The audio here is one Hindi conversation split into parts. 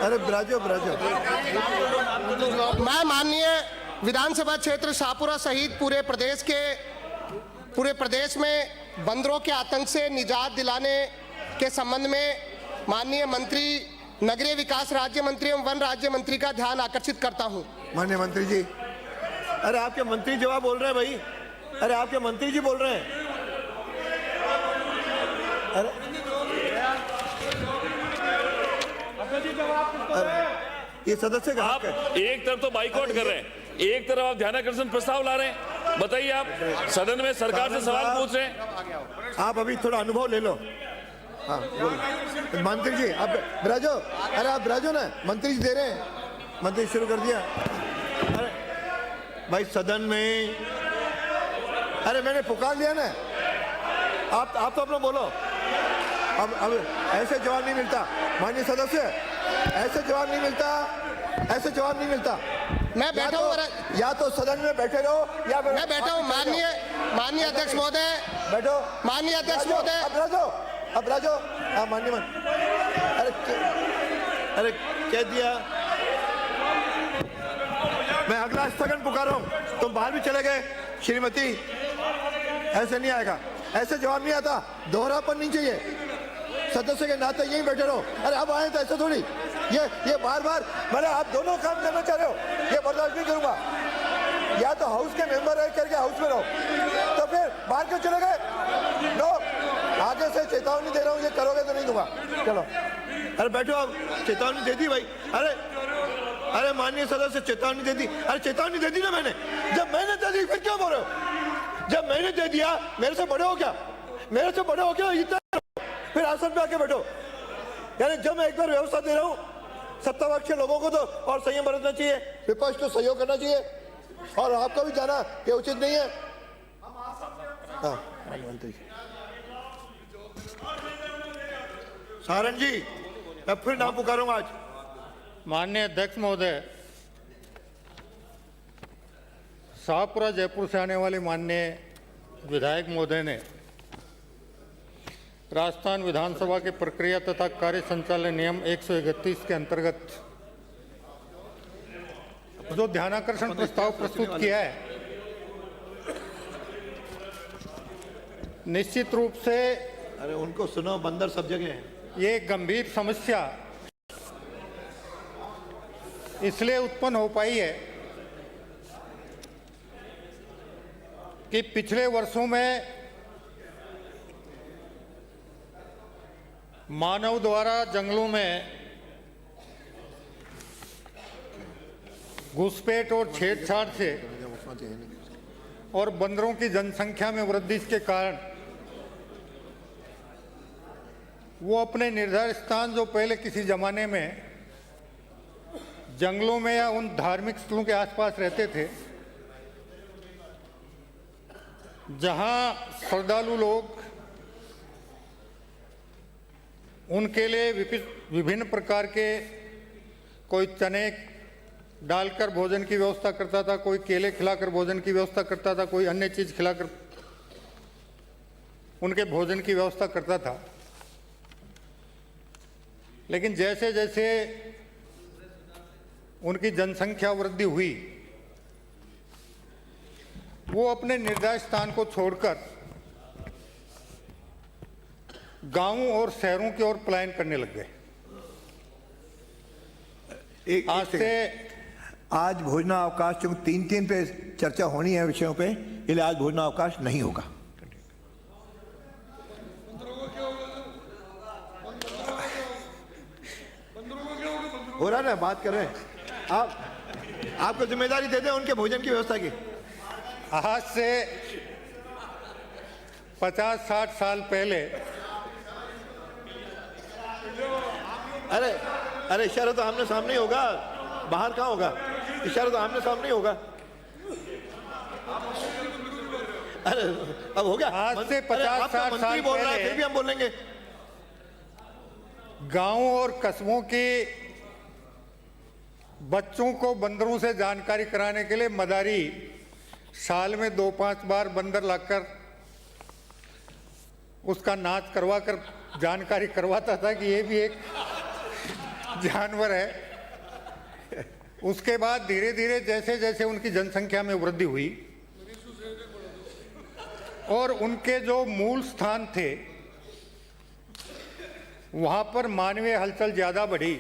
अरे ब्राजो ब्राजो। मैं माननीय विधानसभा क्षेत्र शाहपुरा सहित पूरे प्रदेश में बंदरों के आतंक से निजात दिलाने के संबंध में माननीय मंत्री, नगरीय विकास राज्य मंत्री एवं वन राज्य मंत्री का ध्यान आकर्षित करता हूं। माननीय मंत्री जी, अरे आपके मंत्री जवाब बोल रहे हैं भाई, अरे आपके मंत्री जी बोल रहे हैं। अरे ये सदस्य का आप एक तरफ तो बाइकआउट कर रहे हैं, एक तरफ आप ध्यानाकर्षण प्रस्ताव ला रहे हैं। बताइए, आप सदन में सरकार से सवाल पूछ रहे हैं। आप अभी थोड़ा अनुभव ले लो। हाँ बोलो मंत्री जी, आप ब्राजो, अरे आप ब्राजो ना, मंत्री जी दे रहे हैं, मंत्री शुरू कर दिया। अरे भाई सदन में, अरे मैंने पुकार लिया ना, आप तो अपना बोलो। अब ऐसे जवाब नहीं मिलता माननीय सदस्य, ऐसे जवाब नहीं मिलता, ऐसे जवाब नहीं मिलता। मैं बैठा हूँ, या तो सदन में बैठे रहो या मैं बैठा हूँ। माननीय अध्यक्ष महोदय, बैठो। माननीय अध्यक्ष महोदय, अब राजो, हाँ माननीय अरे कह दिया। मैं अगला स्थगन पुकार रहा हूँ, तुम बाहर भी चले गए। श्रीमती, ऐसे नहीं आएगा, ऐसे जवाब नहीं आता, दोहरापन नहीं चाहिए। सदस्य के नाते यहीं बैठे रहो। अरे अब आए तो ऐसे थोड़ी, ये बार बार मैंने आप दोनों काम करना चाह रहे हो, ये बर्दाश्त नहीं करूंगा। या तो हाउस के मेंबर रह करके हाउस में रहो, तो फिर बाहर क्यों चले गए? नो, आगे से चेतावनी दे रहा हूँ, ये करोगे तो नहीं दूंगा। चलो, अरे बैठो, अब चेतावनी दे दी भाई। अरे माननीय सदस्य चेतावनी दे दी। अरे चेतावनी दे दी ना मैंने, जब मैंने दे दी फिर क्यों बोल रहे हो? जब मैंने दे दिया, मेरे से बड़े हो क्या? मेरे से बड़े हो क्या? इतना फिर आसन पे आके बैठो। यानी जब मैं एक बार व्यवस्था दे रहा हूँ, सत्तापक्ष के लोगों को तो और संयम बरतना चाहिए, विपक्ष को सहयोग करना चाहिए, और आपको भी जाना ये उचित नहीं है। हाँ मंत्री सारंग जी, मैं फिर नाम पुकारूंगा आज। माननीय अध्यक्ष महोदय, शाहपुरा जयपुर से आने वाले माननीय विधायक महोदय ने राजस्थान विधानसभा के प्रक्रिया तथा कार्य संचालन नियम 131 के अंतर्गत जो ध्यानाकर्षण प्रस्ताव प्रस्तुत किया है, निश्चित रूप से अरे उनको सुनो, बंदर सब जगह है। ये गंभीर समस्या इसलिए उत्पन्न हो पाई है कि पिछले वर्षों में मानव द्वारा जंगलों में घुसपैठ और छेड़छाड़ से और बंदरों की जनसंख्या में वृद्धि के कारण वो अपने निर्धारित स्थान, जो पहले किसी जमाने में जंगलों में या उन धार्मिक स्थलों के आसपास रहते थे, जहां श्रद्धालु लोग उनके लिए विभिन्न प्रकार के, कोई चने डालकर भोजन की व्यवस्था करता था, कोई केले खिलाकर भोजन की व्यवस्था करता था, कोई अन्य चीज खिलाकर उनके भोजन की व्यवस्था करता था। लेकिन जैसे जैसे उनकी जनसंख्या वृद्धि हुई, वो अपने निर्धारित स्थान को छोड़कर गांवों और शहरों की ओर पलायन करने लग गए। आज भोजनावकाश, चूंकि 3 पे चर्चा होनी है विषयों पे, इसलिए आज भोजनावकाश नहीं होगा। हो रहा ना, बात कर रहे हैं आपको जिम्मेदारी दे दें उनके भोजन की व्यवस्था की। आज से 50-60 साल पहले, अरे इशारा तो आमने सामने ही होगा, बाहर कहाँ होगा? इशारा तो आमने सामने ही होगा। अरे अब हो गया। आज से 50-60 साल बोल रहा है, पहले फिर भी हम बोलेंगे। गांवों और कस्बों के बच्चों को बंदरों से जानकारी कराने के लिए मदारी साल में 2-5 बार बंदर लाकर उसका नाच करवा कर जानकारी करवाता था कि ये भी एक जानवर है। उसके बाद धीरे धीरे जैसे जैसे उनकी जनसंख्या में वृद्धि हुई और उनके जो मूल स्थान थे वहां पर मानवीय हलचल ज्यादा बढ़ी,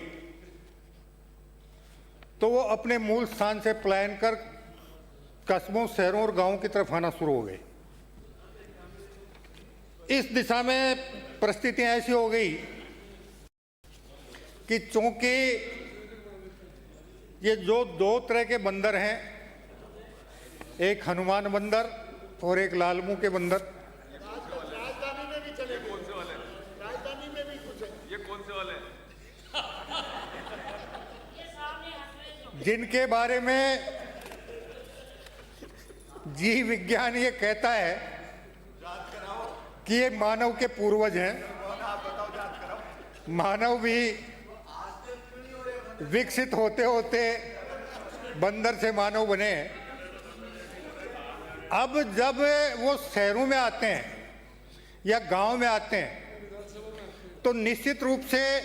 तो वो अपने मूल स्थान से पलायन कर कस्बों, शहरों और गांवों की तरफ आना शुरू हो गए। इस दिशा में परिस्थितियां ऐसी हो गई कि चूंकि ये जो दो तरह के बंदर हैं, एक हनुमान बंदर और एक लाल मुंह के बंदर, राजधानी में भी चले, कौन से वाले, राजधानी में भी कुछ है, ये कौन से वाले, जिनके बारे में जीव विज्ञान ये कहता है कि ये मानव के पूर्वज हैं। मानव भी विकसित होते होते बंदर से मानव बने हैं। अब जब वो शहरों में आते हैं या गांव में आते हैं तो निश्चित रूप से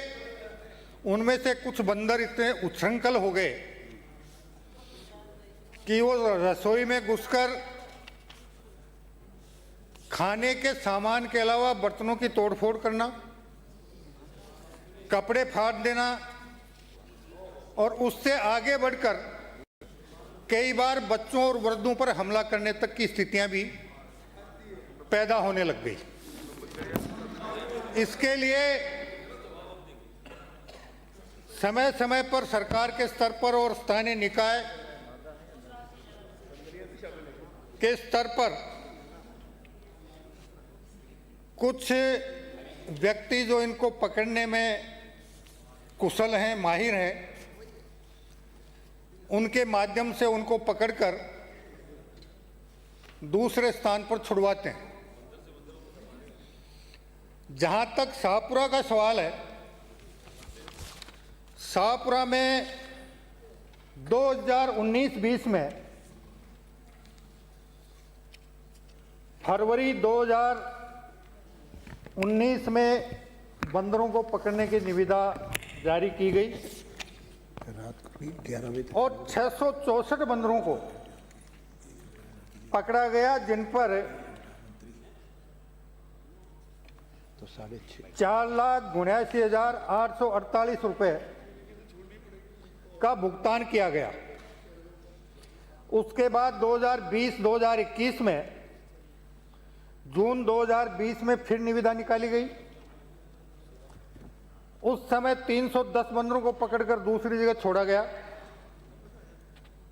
उनमें से कुछ बंदर इतने उच्छृंखल हो गए कि वो रसोई में घुसकर खाने के सामान के अलावा बर्तनों की तोड़फोड़ करना, कपड़े फाड़ देना और उससे आगे बढ़कर कई बार बच्चों और वृद्धों पर हमला करने तक की स्थितियां भी पैदा होने लग गई। इसके लिए समय समय पर सरकार के स्तर पर और स्थानीय निकाय के स्तर पर कुछ व्यक्ति जो इनको पकड़ने में कुशल हैं, माहिर हैं, उनके माध्यम से उनको पकड़कर दूसरे स्थान पर छुड़वाते हैं। जहां तक शाहपुरा का सवाल है, शाहपुरा में 2019-20 में फरवरी 2019 में बंदरों को पकड़ने की निविदा जारी की गई और 664 बंदरों को पकड़ा गया, जिन पर 4,79,848 रुपए का भुगतान किया गया। उसके बाद 2020-2021 में जून 2020 में फिर निविदा निकाली गई। उस समय 310 बंदरों को पकड़कर दूसरी जगह छोड़ा गया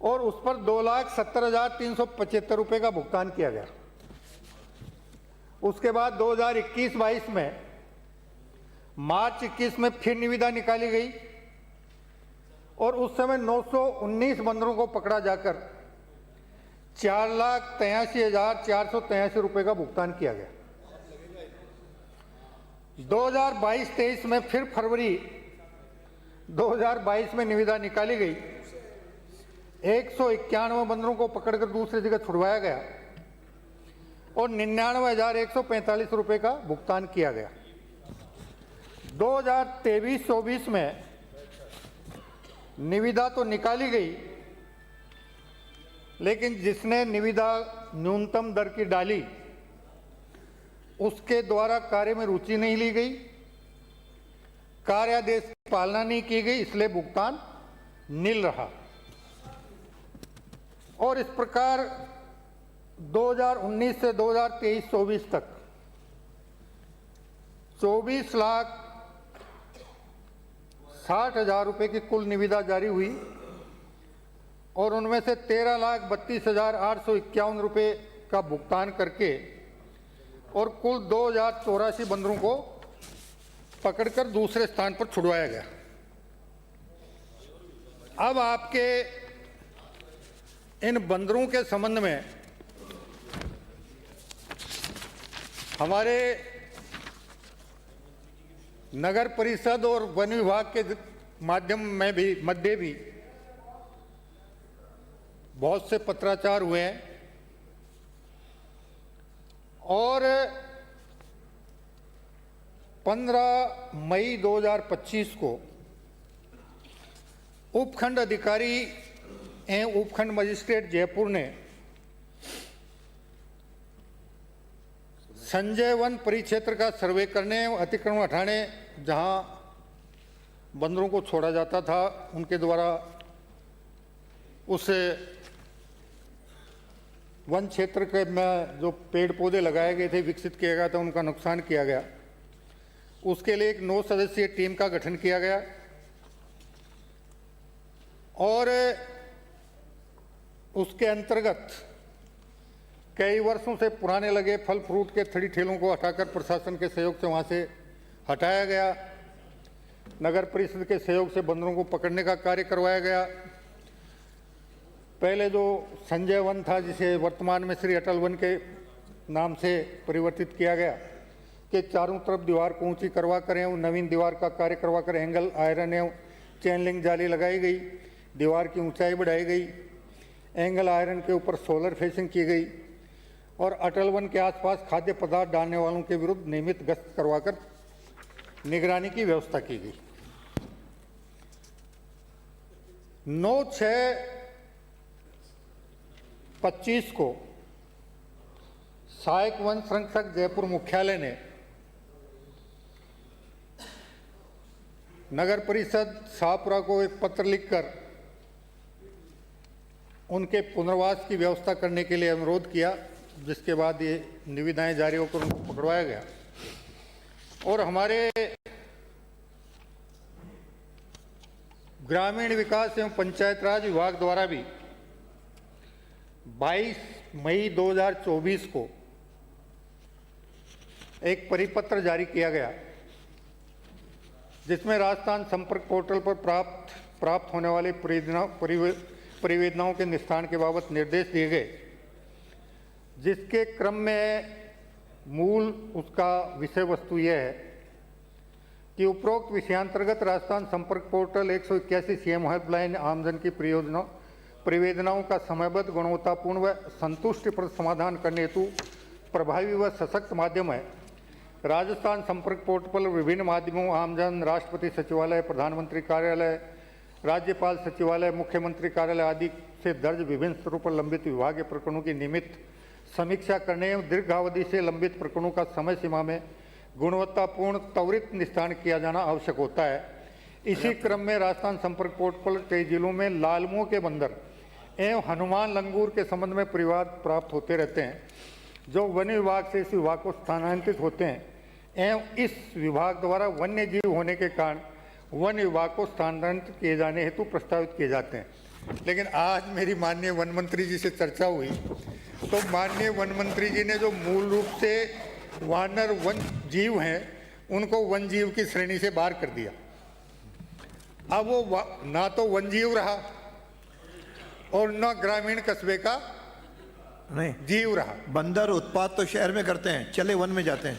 और उस पर 2,70,375 रुपए का भुगतान किया गया। उसके बाद 2021-22 में मार्च 21 में फिर निविदा निकाली गई और उस समय 919 बंदरों को पकड़ा जाकर 4,83,483 रुपए का भुगतान किया गया। 2022-23 में फिर फरवरी 2022 में निविदा निकाली गई, 191 बंदरों को पकड़कर दूसरी जगह छुड़वाया गया और 99,145 रुपए का भुगतान किया गया। 2023-24 में निविदा तो निकाली गई, लेकिन जिसने निविदा न्यूनतम दर की डाली उसके द्वारा कार्य में रुचि नहीं ली गई, कार्यादेश की पालना नहीं की गई, इसलिए भुगतान नील रहा। और इस प्रकार 2019 से 2023-24 तक 24,60,000 रुपए की कुल निविदा जारी हुई और उनमें से 13,32,851 रुपए का भुगतान करके और कुल 2,084 बंदरों को पकड़कर दूसरे स्थान पर छुड़वाया गया। अब आपके इन बंदरों के संबंध में हमारे नगर परिषद और वन विभाग के माध्यम में भी मध्य भी बहुत से पत्राचार हुए हैं और 15 मई 2025 को उपखंड अधिकारी एवं उपखंड मजिस्ट्रेट जयपुर ने संजय वन परिक्षेत्र का सर्वे करने एवं अतिक्रमण हटाने जहां बंदरों को छोड़ा जाता था उनके द्वारा उस वन क्षेत्र के में जो पेड़ पौधे लगाए गए थे, विकसित किया गया था, उनका नुकसान किया गया। उसके लिए एक 9 सदस्यीय टीम का गठन किया गया और उसके अंतर्गत कई वर्षों से पुराने लगे फल फ्रूट के थड़ी ठेलों को हटाकर प्रशासन के सहयोग से वहां से हटाया गया। नगर परिषद के सहयोग से बंदरों को पकड़ने का कार्य करवाया गया। पहले जो संजय वन था, जिसे वर्तमान में श्री अटल वन के नाम से परिवर्तित किया गया, कि चारों तरफ दीवार को ऊंची करवा कर एवं नवीन दीवार का कार्य करवा कर एंगल आयरन एवं चेन लिंक जाली लगाई गई, दीवार की ऊंचाई बढ़ाई गई, एंगल आयरन के ऊपर सोलर फेसिंग की गई और अटल वन के आसपास खाद्य पदार्थ डालने वालों के विरुद्ध नियमित गश्त करवाकर निगरानी की व्यवस्था की गई। 9/6/25 को सहायक वन संरक्षक जयपुर मुख्यालय ने नगर परिषद शाहपुरा को एक पत्र लिखकर उनके पुनर्वास की व्यवस्था करने के लिए अनुरोध किया, जिसके बाद ये निविदाएं जारी होकर उनको पकड़वाया गया। और हमारे ग्रामीण विकास एवं पंचायत राज विभाग द्वारा भी 22 मई 2024 को एक परिपत्र जारी किया गया, जिसमें राजस्थान संपर्क पोर्टल पर प्राप्त होने वाली परिवेदनाओं के निस्तारण के बाबत निर्देश दिए गए, जिसके क्रम में मूल उसका विषय वस्तु यह है कि उपरोक्त विषयांतर्गत राजस्थान संपर्क पोर्टल 181 सीएम हेल्पलाइन आमजन की परिवेदनाओं का समयबद्ध, गुणवत्तापूर्ण व संतुष्टिप्रद समाधान करने हेतु प्रभावी व सशक्त माध्यम है। राजस्थान संपर्क पोर्टल पर विभिन्न माध्यमों आमजन, राष्ट्रपति सचिवालय, प्रधानमंत्री कार्यालय, राज्यपाल सचिवालय, मुख्यमंत्री कार्यालय आदि से दर्ज विभिन्न स्तरों पर लंबित विभागीय प्रकरणों की नियमित समीक्षा करने एवं दीर्घावधि से लंबित प्रकरणों का समय सीमा में गुणवत्तापूर्ण त्वरित निस्तारण किया जाना आवश्यक होता है। इसी क्रम में राजस्थान संपर्क पोर्टल पर कई जिलों में लालमुंह के बंदर एवं हनुमान लंगूर के संबंध में परिवाद प्राप्त होते रहते हैं, जो वन विभाग से इस विभाग को स्थानांतरित होते हैं एवं इस विभाग द्वारा वन्य जीव होने के कारण वन विभाग को स्थानांतरित किए जाने हेतु प्रस्तावित किए जाते हैं। लेकिन आज मेरी माननीय वन मंत्री जी से चर्चा हुई तो माननीय वन मंत्री जी ने जो मूल रूप से वानर वन जीव हैं उनको वन जीव की श्रेणी से बाहर कर दिया। अब वो ना तो वन जीव रहा और न ग्रामीण कस्बे का नहीं जीव रहा। बंदर उत्पाद तो शहर में करते हैं, चले वन में जाते हैं।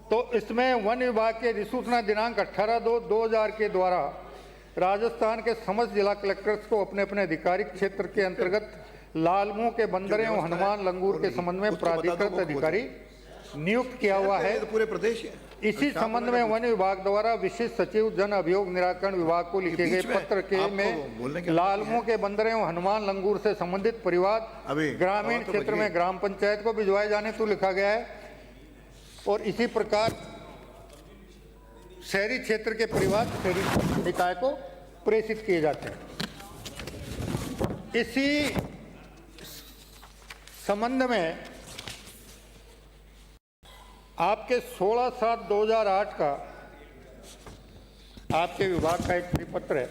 तो इसमें वन विभाग के अधिसूचना दिनांक 18/2/2000 के द्वारा राजस्थान के समस्त जिला कलेक्टर्स को अपने अपने अधिकारिक क्षेत्र के अंतर्गत लालमुंह के बंदर एवं हनुमान लंगूर के संबंध में प्राधिकृत अधिकारी नियुक्त किया हुआ है। तो पूरे प्रदेश है। इसी संबंध में वन विभाग द्वारा विशिष्ट सचिव जन अभियोग निराकरण विभाग को लिखे गए पत्र के में लालमुंह के बंदर एवं हनुमान लंगूर से संबंधित परिवाद ग्रामीण क्षेत्र में ग्राम पंचायत को भिजवाए जाने तो लिखा गया है और इसी प्रकार शहरी क्षेत्र के परिवाद शहरी निकाय को प्रेषित किए जाते हैं। इसी संबंध में आपके 16/7/2008 का आपके विभाग का एक परिपत्र है।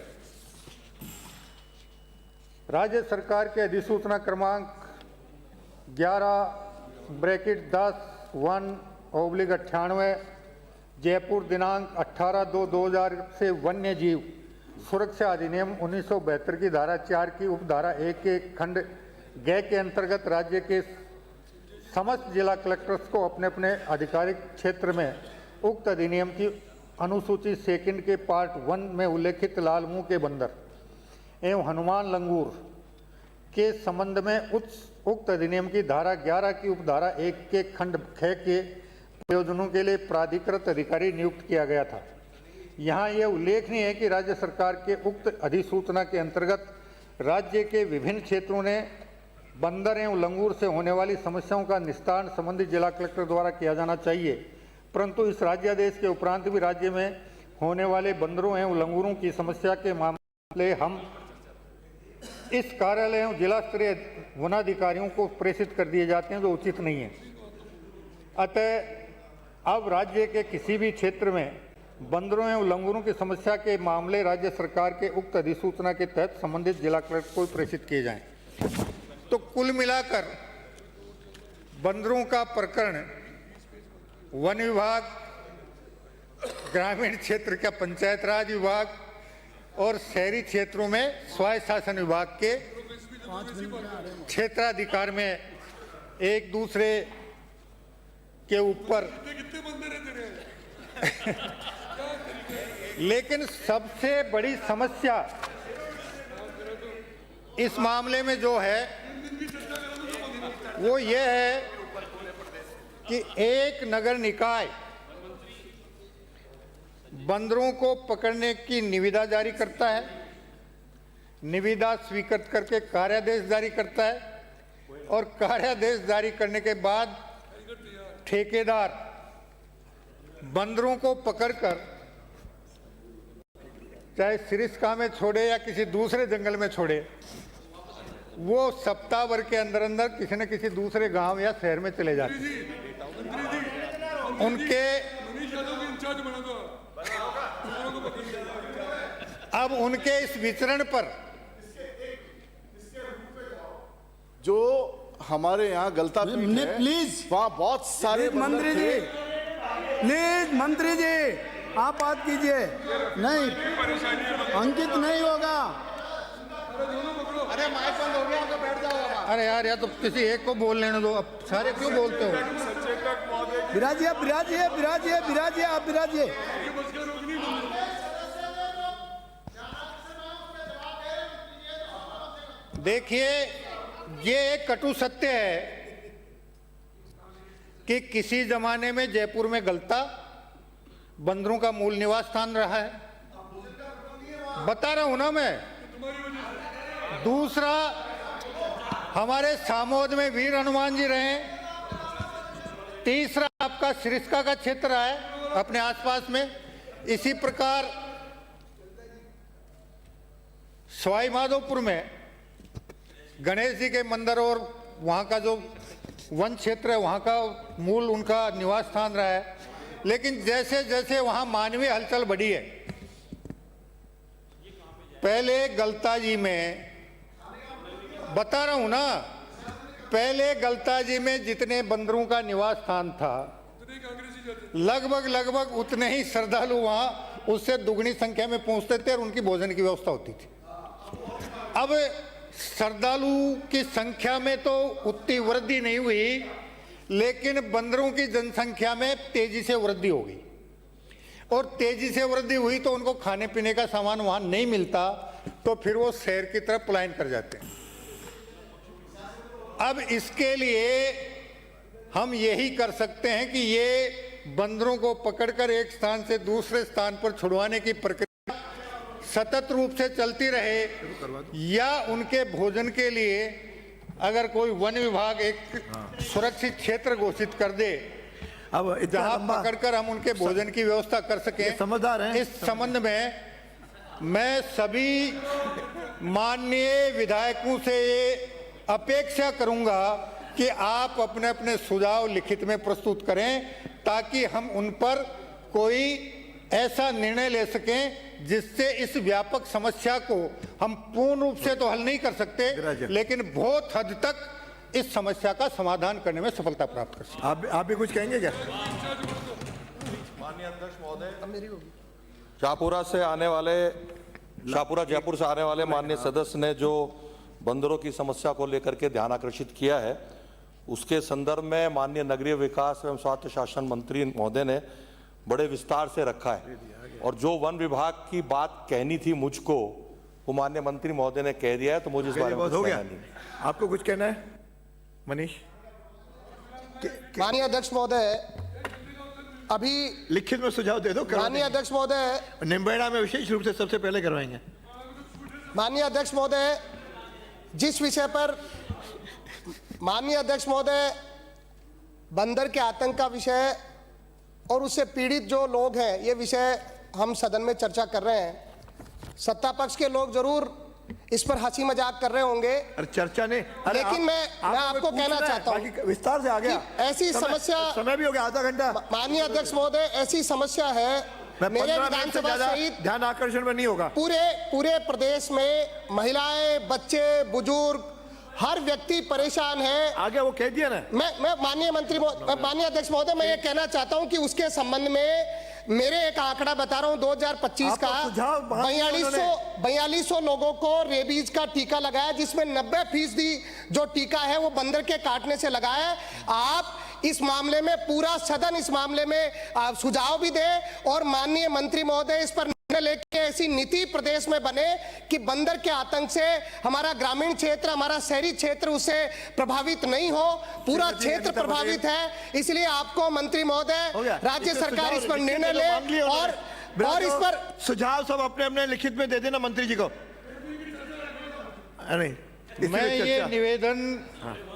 राज्य सरकार के अधिसूचना क्रमांक 11/10/1/98 जयपुर दिनांक 18/2/2000 से वन्य जीव सुरक्षा अधिनियम 1972 की धारा 4 की उपधारा 1 के खंड ग के अंतर्गत राज्य के समस्त जिला कलेक्टर्स को अपने अपने आधिकारिक क्षेत्र में उक्त अधिनियम की अनुसूची सेकंड के पार्ट 1 में उल्लेखित लालमुंह के बंदर एवं हनुमान लंगूर के संबंध में उक्त अधिनियम की धारा 11 की उपधारा 1 के खंड ख के प्रयोजनों के लिए प्राधिकृत अधिकारी नियुक्त किया गया था। यहाँ यह उल्लेखनीय है कि राज्य सरकार के उक्त अधिसूचना के अंतर्गत राज्य के विभिन्न क्षेत्रों ने बंदर एवं लंगूर से होने वाली समस्याओं का निस्तारण संबंधित जिला कलेक्टर द्वारा किया जाना चाहिए, परंतु इस राज्यादेश के उपरांत भी राज्य में होने वाले बंदरों एवं लंगूरों की समस्या के मामले हम इस कार्यालय एवं जिला स्तरीय वनाधिकारियों को प्रेषित कर दिए जाते हैं, जो उचित नहीं है। अतः अब राज्य के किसी भी क्षेत्र में बंदरों एवं लंगूरों की समस्या के मामले राज्य सरकार के उक्त अधिसूचना के तहत संबंधित जिला कलेक्टर को प्रेषित किए जाएं। तो कुल मिलाकर बंदरों का प्रकरण वन विभाग, ग्रामीण क्षेत्र का पंचायत राज विभाग और शहरी क्षेत्रों में स्वायत्त शासन विभाग के क्षेत्राधिकार में एक दूसरे के ऊपर लेकिन सबसे बड़ी समस्या इस मामले में जो है वो ये है कि एक नगर निकाय बंदरों को पकड़ने की निविदा जारी करता है, निविदा स्वीकृत करके कार्यादेश जारी करता है और कार्यादेश जारी करने के बाद ठेकेदार बंदरों को पकड़कर चाहे सिरिस्का में छोड़े या किसी दूसरे जंगल में छोड़े, वो सप्ताह भर के अंदर अंदर किसी न किसी दूसरे गांव या शहर में चले जाते हैं। उनके अब उनके इस विचरण पर जो हमारे यहाँ गलता पीठ है, प्लीज वहाँ बहुत सारे मंत्री जी, प्लीज मंत्री जी आप बात कीजिए। नहीं, अंकित नहीं होगा। अरे माइक बंद हो गया, आपका बैठ जाओ। अरे यार, या तो किसी एक को बोल लेने दो, अब सारे क्यों बोलते हो? विराजिए विराजिए विराजिए विराजिए, आप विराजिए। देखिए, ये एक कटु सत्य है कि किसी जमाने में जयपुर में गलता बंदरों का मूल निवास स्थान रहा है, बता रहा हूं ना मैं। दूसरा, हमारे सामोद में वीर हनुमान जी रहे। तीसरा, आपका सिरिस्का का क्षेत्र है अपने आसपास में। इसी प्रकार सवाई माधोपुर में गणेश जी के मंदिर और वहाँ का जो वन क्षेत्र है, वहाँ का मूल उनका निवास स्थान रहा है। लेकिन जैसे जैसे वहाँ मानवीय हलचल बढ़ी है, पहले गलता जी में, बता रहा हूँ ना, पहले गलता जी में जितने बंदरों का निवास स्थान था, लगभग उतने ही श्रद्धालु वहाँ उससे दुगनी संख्या में पहुँचते थे और उनकी भोजन की व्यवस्था होती थी। अब श्रद्धालु की संख्या में तो उतनी वृद्धि नहीं हुई, लेकिन बंदरों की जनसंख्या में तेजी से वृद्धि हो गई और तेजी से वृद्धि हुई तो उनको खाने पीने का सामान वहां नहीं मिलता, तो फिर वो शहर की तरफ पलायन कर जाते हैं। अब इसके लिए हम यही कर सकते हैं कि ये बंदरों को पकड़कर एक स्थान से दूसरे स्थान पर छुड़वाने की प्रक्रिया सतत रूप से चलती रहे, या उनके भोजन के लिए अगर कोई वन विभाग एक सुरक्षित क्षेत्र घोषित कर दे, अब जहां पकड़कर हम उनके भोजन की व्यवस्था कर सकें। समझदार हैं। इस संबंध में मैं सभी माननीय विधायकों से ये अपेक्षा करूंगा कि आप अपने अपने सुझाव लिखित में प्रस्तुत करें, ताकि हम उन पर कोई ऐसा निर्णय ले सकें जिससे इस व्यापक समस्या को हम पूर्ण रूप से तो हल नहीं कर सकते, लेकिन बहुत हद तक इस समस्या का समाधान करने में सफलता प्राप्त कर सकते। आप भी कुछ कहेंगे क्या? माननीय अध्यक्ष महोदय, शाहपुरा जयपुर से आने वाले माननीय सदस्य ने जो बंदरों की समस्या को लेकर के ध्यान आकर्षित किया है, उसके संदर्भ में माननीय नगरीय विकास एवं स्वायत्त शासन मंत्री महोदय ने बड़े विस्तार से रखा है, और जो वन विभाग की बात कहनी थी मुझको, वो माननीय मंत्री महोदय ने कह दिया है, तो मुझे इस बारे में बहुत हो कुछ गया। कहना नहीं। आपको कुछ कहना है मनीष? माननीय अध्यक्ष महोदय, अभी लिखित में सुझाव दे दो, करवा माननीय देंगे। अध्यक्ष महोदय, निम्बेड़ा में विशेष रूप से सबसे पहले करवाएंगे। माननीय अध्यक्ष महोदय, जिस विषय पर माननीय अध्यक्ष महोदय बंदर के आतंक का विषय और उससे पीड़ित जो लोग हैं, ये विषय हम सदन में चर्चा कर रहे हैं। सत्ता पक्ष के लोग जरूर इस पर हंसी मजाक कर रहे होंगे, अरे चर्चा नहीं, अरे लेकिन मैं आपको कहना चाहता हूं बाकी विस्तार से आ गया। कि ऐसी समय भी हो गया, आधा घंटा। माननीय अध्यक्ष महोदय, ऐसी समस्या है मेरे 15 मिनट से विधानसभा ज्यादा सहित ध्यान आकर्षण में नहीं होगा। पूरे प्रदेश में महिलाएं, बच्चे, बुजुर्ग, हर व्यक्ति परेशान है। आगे वो कह दिया ना। मैं माननीय अध्यक्ष महोदय, मैं ये कहना चाहता हूं कि उसके संबंध में मेरे एक आंकड़ा बता रहा हूं 2025 का, 4200 लोगों को रेबीज का टीका लगाया, जिसमें 90% जो टीका है वो बंदर के काटने से लगा है। आप इस मामले में, पूरा सदन इस मामले में सुझाव भी दे और माननीय मंत्री महोदय इस पर निर्णय लेके ऐसी नीति प्रदेश में बने कि बंदर के आतंक से हमारा ग्रामीण क्षेत्र, हमारा शहरी क्षेत्र उससे प्रभावित नहीं हो। पूरा क्षेत्र प्रभावित है, इसलिए आपको मंत्री महोदय, राज्य सरकार इस पर निर्णय ले और इस पर सुझाव सब अपने अपने लिखित में दे देना मंत्री जी को। अरे मैं ये निवेदन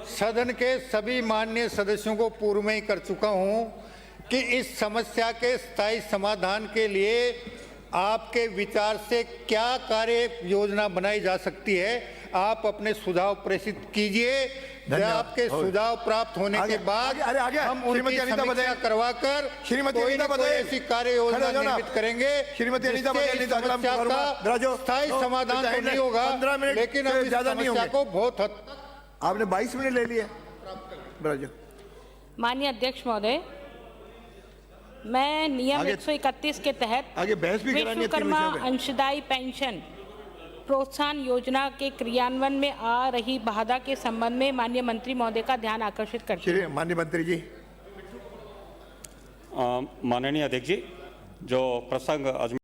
सदन के सभी माननीय सदस्यों को पूर्व में ही कर चुका हूं कि इस समस्या के स्थायी समाधान के लिए आपके विचार से क्या कार्य योजना बनाई जा सकती है, आप अपने सुझाव प्रेषित कीजिए। आपके सुझाव प्राप्त होने के बाद हम उनकी समीक्षा करवाकर कोई न कोई ऐसी कार्य योजना निर्मित करेंगे। श्रीमती अनीता जिससे इस समस्या का स्थायी समाधान तो नहीं होगा, लेकिन हम इस समस्या को बहुत हद तक। आपने 22 मिनट ले लिए। माननीय अध्यक्ष महोदय, मैं नियम 131 के तहत आगे बहस भी करानी है विश्वकर्मा अंशदायी पेंशन प्रोत्साहन योजना के क्रियान्वयन में आ रही बाधा के संबंध में माननीय मंत्री महोदय का ध्यान आकर्षित करते हैं। माननीय मंत्री जी। माननीय अध्यक्ष जी, जो प्रसंग